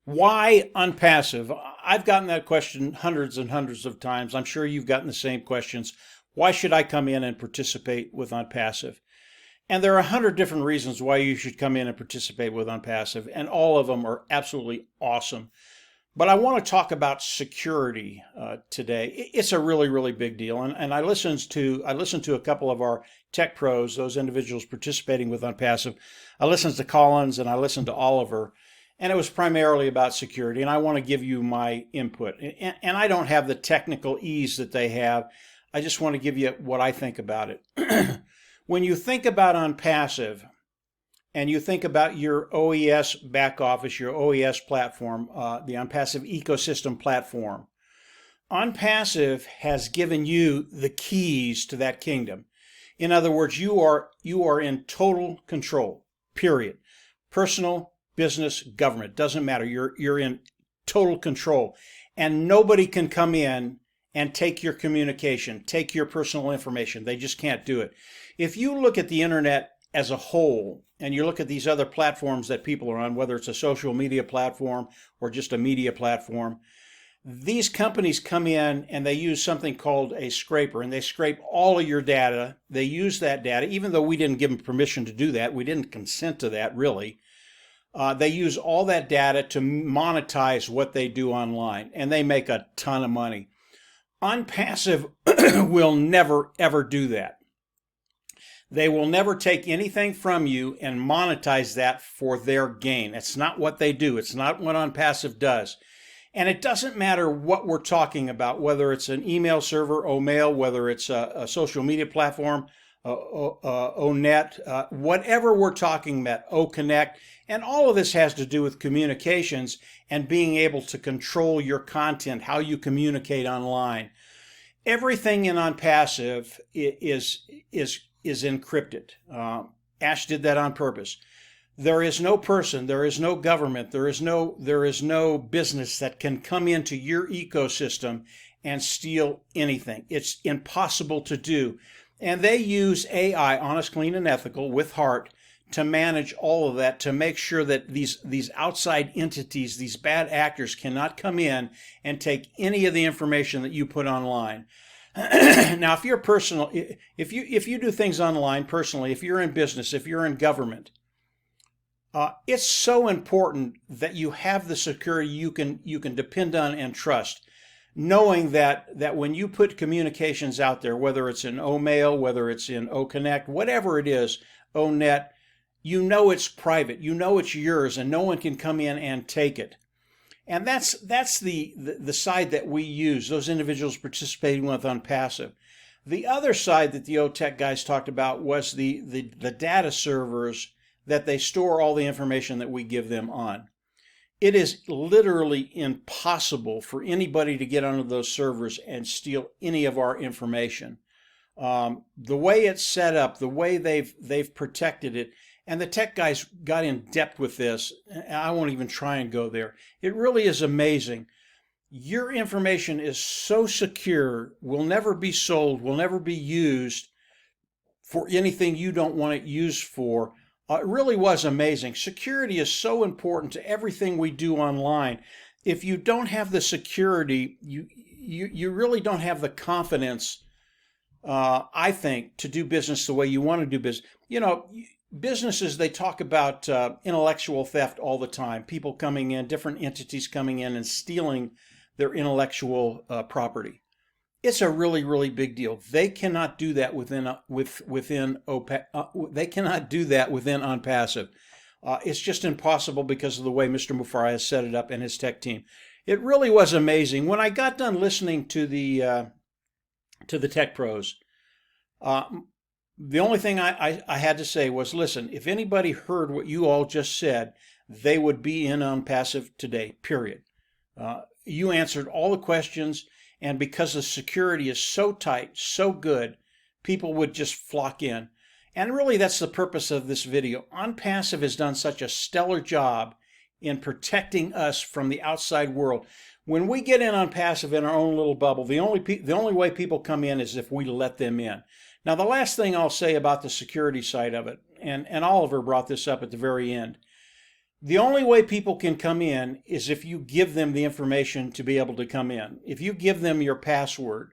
Why Onpassive? I've gotten that question hundreds and hundreds of times. I'm sure you've gotten the same questions. Why should I come in and participate with Onpassive? And there are 100 different reasons why you should come in and participate with Onpassive, and all of them are absolutely awesome. But I want to talk about security today. It's a really, really big deal. And I listened to a couple of our tech pros, those individuals participating with Onpassive. I listened to Collins and I listened to Oliver, and it was primarily about security. And I want to give you my input. And I don't have the technical ease that they have. I just want to give you what I think about it. When you think about Onpassive, and you think about your OES back office, your OES platform, the Onpassive ecosystem platform, Onpassive has given you the keys to that kingdom. In other words, you are in total control, period. Personal, business, government, doesn't matter. You're in total control. And nobody can come in and take your communication, take your personal information. They just can't do it. If you look at the internet as a whole, and you look at these other platforms that people are on, whether it's a social media platform or just a media platform, these companies come in and they use something called a scraper, and they scrape all of your data. They use that data, even though we didn't give them permission to do that. We didn't consent to that, really. They use all that data to monetize what they do online, and they make a ton of money. Onpassive will never, ever do that. They will never take anything from you and monetize that for their gain. That's not what they do. It's not what Onpassive does. And it doesn't matter what we're talking about, whether it's an email server, OMail, whether it's a social media platform, ONet, whatever we're talking about, OConnect. And all of this has to do with communications and being able to control your content, how you communicate online. Everything in Onpassive is encrypted. Ash did that on purpose. There is no person, there is no government, there is no business that can come into your ecosystem and steal anything. It's impossible to do. And they use AI, honest, clean, and ethical, with heart, to manage all of that, to make sure that these outside entities, these bad actors, cannot come in and take any of the information that you put online. Now, if you're personal, if you do things online personally, if you're in business, if you're in government, it's so important that you have the security you can depend on and trust, knowing that when you put communications out there, whether it's in OMail, whether it's in OConnect, whatever it is, ONet, you know it's private, you know it's yours, and no one can come in and take it. And that's the side that we use, those individuals participating with Onpassive. The other side that the OTech guys talked about was the data servers that they store all the information that we give them on. It is literally impossible for anybody to get onto those servers and steal any of our information. The way it's set up, the way they've protected it, and the tech guys got in depth with this. I won't even try and go there. It really is amazing. Your information is so secure, will never be sold, will never be used for anything you don't want it used for. It really was amazing. Security is so important to everything we do online. If you don't have the security, you really don't have the confidence, I think, to do business the way you want to do business. You know, businesses, they talk about intellectual theft all the time. People coming in, different entities coming in and stealing their intellectual property. It's a really, really big deal. They cannot do that within they cannot do that within Onpassive. It's just impossible because of the way Mr. Mufareh has set it up and his tech team. It really was amazing. When I got done listening to the tech pros, the only thing I had to say was, listen, if anybody heard what you all just said, they would be in Onpassive today, period. You answered all the questions, and because the security is so tight, so good, people would just flock in. And really, that's the purpose of this video. Onpassive has done such a stellar job in protecting us from the outside world. When we get in Onpassive in our own little bubble, the only way people come in is if we let them in. Now, the last thing I'll say about the security side of it, and Oliver brought this up at the very end, The only way people can come in is if you give them the information to be able to come in. If you give them your password,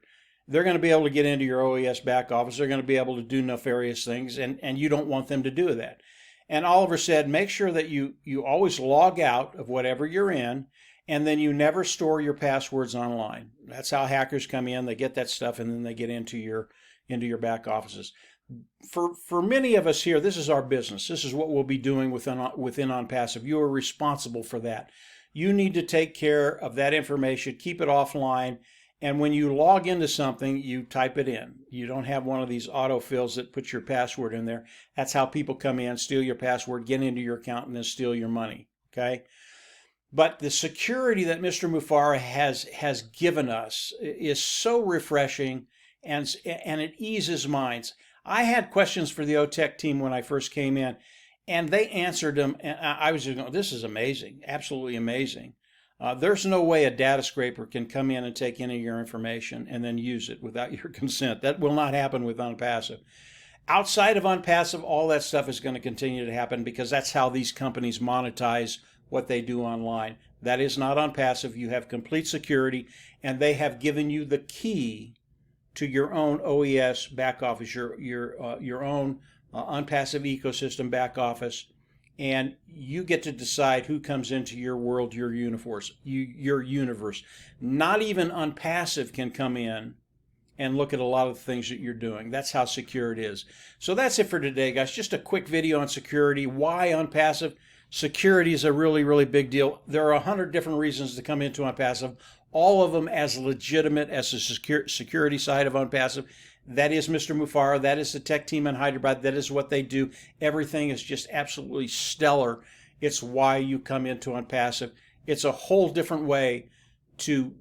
they're going to be able to get into your OES back office. They're going to be able to do nefarious things, and you don't want them to do that. And Oliver said, make sure that you always log out of whatever you're in, and then you never store your passwords online. That's how hackers come in. They get that stuff, and then they get into your back offices. For many of us here, this is our business. This is what we'll be doing within Onpassive. You are responsible for that. You need to take care of that information, keep it offline, and when you log into something, you type it in. You don't have one of these autofills that puts your password in there. That's how people come in, steal your password, get into your account, and then steal your money, okay? But the security that Mr. Mufareh has given us is so refreshing, and it eases minds. I had questions for the OTech team when I first came in, and they answered them, and I was just going, this is amazing, absolutely amazing. There's no way a data scraper can come in and take any of your information and then use it without your consent. That will not happen with Onpassive. Outside of Onpassive, all that stuff is going to continue to happen because that's how these companies monetize what they do online. That is not Onpassive. You have complete security, and they have given you the key to your own OES back office, your own Onpassive ecosystem back office, and you get to decide who comes into your world, your universe. Not even Onpassive can come in and look at a lot of the things that you're doing. That's how secure it is. So that's it for today, guys. Just a quick video on security. Why Onpassive? Security is a really, really big deal. There are 100 different reasons to come into Onpassive, all of them as legitimate as the security side of Onpassive. That is Mr. Mufareh. That is the tech team in Hyderabad. That is what they do. Everything is just absolutely stellar. It's why you come into Onpassive. It's a whole different way to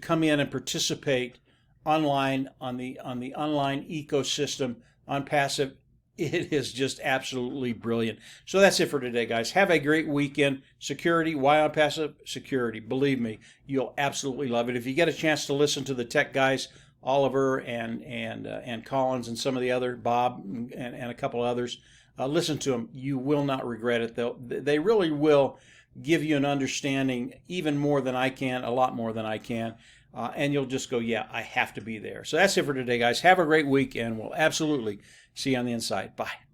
come in and participate online on the online ecosystem. Onpassive, it is just absolutely brilliant. So that's it for today, guys. Have a great weekend. Security, why Onpassive? Security. Believe me, you'll absolutely love it. If you get a chance to listen to the tech guys, Oliver and Collins and some of the other, Bob and a couple others, listen to them. You will not regret it. They really will give you an understanding even more than I can, a lot more than I can. And you'll just go, yeah, I have to be there. So that's it for today, guys. Have a great week, and we'll absolutely see you on the inside. Bye.